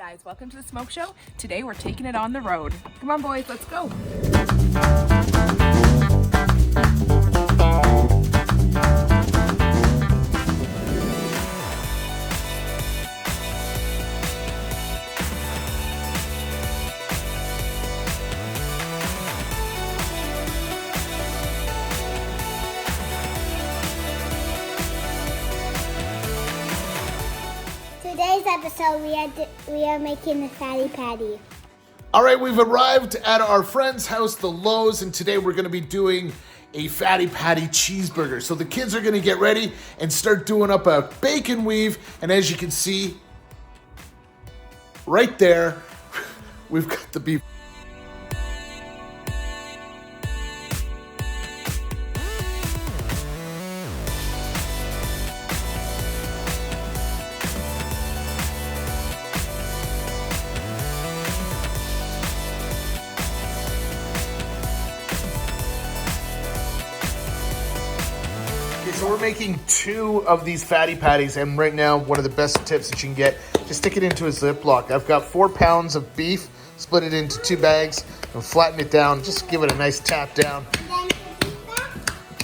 Guys, welcome to the Smoke Show. Today we're taking it on the road. Come on boys, let's go. Today's episode, we are making the fatty patty. All right, we've arrived at our friend's house, the Lowe's, and today we're going to be doing a fatty patty cheeseburger. So the kids are going to get ready and start doing up a bacon weave. And as you can see, right there, we've got the beef. So we're making 2 of these fatty patties, and right now one of the best tips that you can get, just stick it into a Ziploc. I've got 4 pounds of beef, split it into 2 bags, and flatten it down, just give it a nice tap down,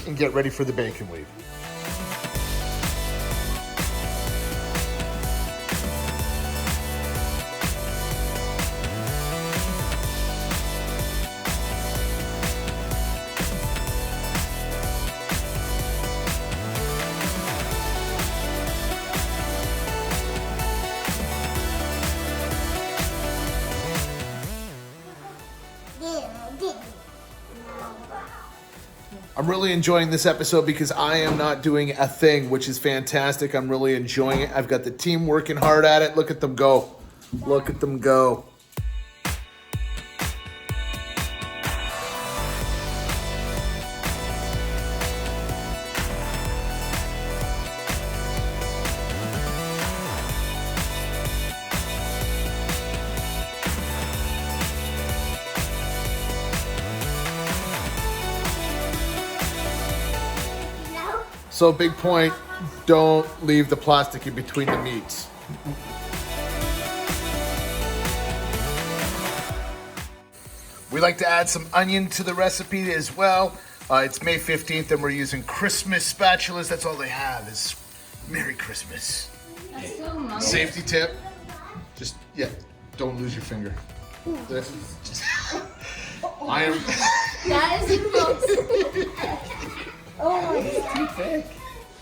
and get ready for the bacon weave. I'm really enjoying this episode because I am not doing a thing, which is fantastic. I'm really enjoying it. I've got the team working hard at it. Look at them go. Look at them go. So big point, don't leave the plastic in between the meats. We like to add some onion to the recipe as well. It's May 15th and we're using Christmas spatulas. That's all they have is Merry Christmas. Safety tip, just, don't lose your finger. I am... That is gross. Oh, it's too thick.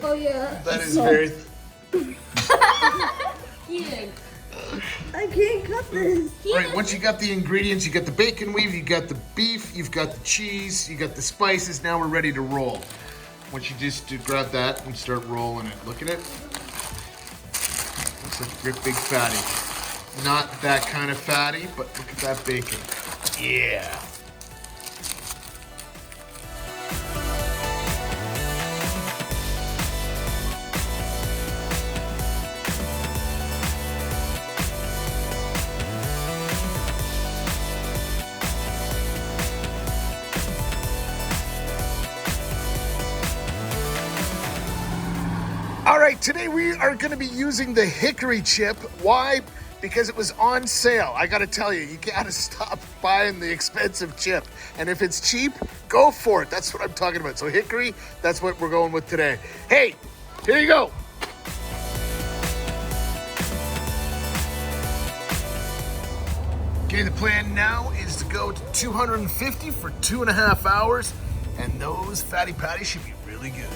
Oh yeah. That is very... I can't cut this. All right, once you got the ingredients, you got the bacon weave, you got the beef, you've got the cheese, you got the spices, now we're ready to roll. Once you just grab that and start rolling it. Look at it. Looks like a great big fatty. Not that kind of fatty, but look at that bacon. Yeah. All right, today we are going to be using the hickory chip. Why? Because it was on sale. I got to tell you, you got to stop buying the expensive chip. And if it's cheap, go for it. That's what I'm talking about. So hickory, that's what we're going with today. Hey, here you go. Okay, the plan now is to go to 250 for 2.5 hours. And those fatty patties should be really good.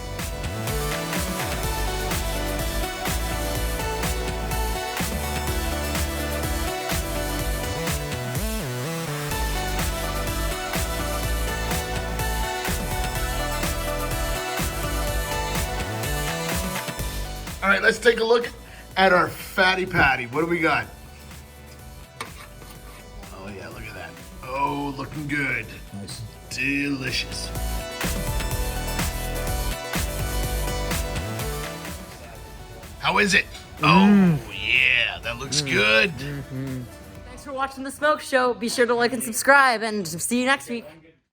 All right, let's take a look at our fatty patty. What do we got? Oh yeah, look at that. Oh, looking good. Nice. Delicious. How is it? Oh yeah, that looks good. Thanks for watching The Smoke Show. Be sure to like and subscribe, and see you next week.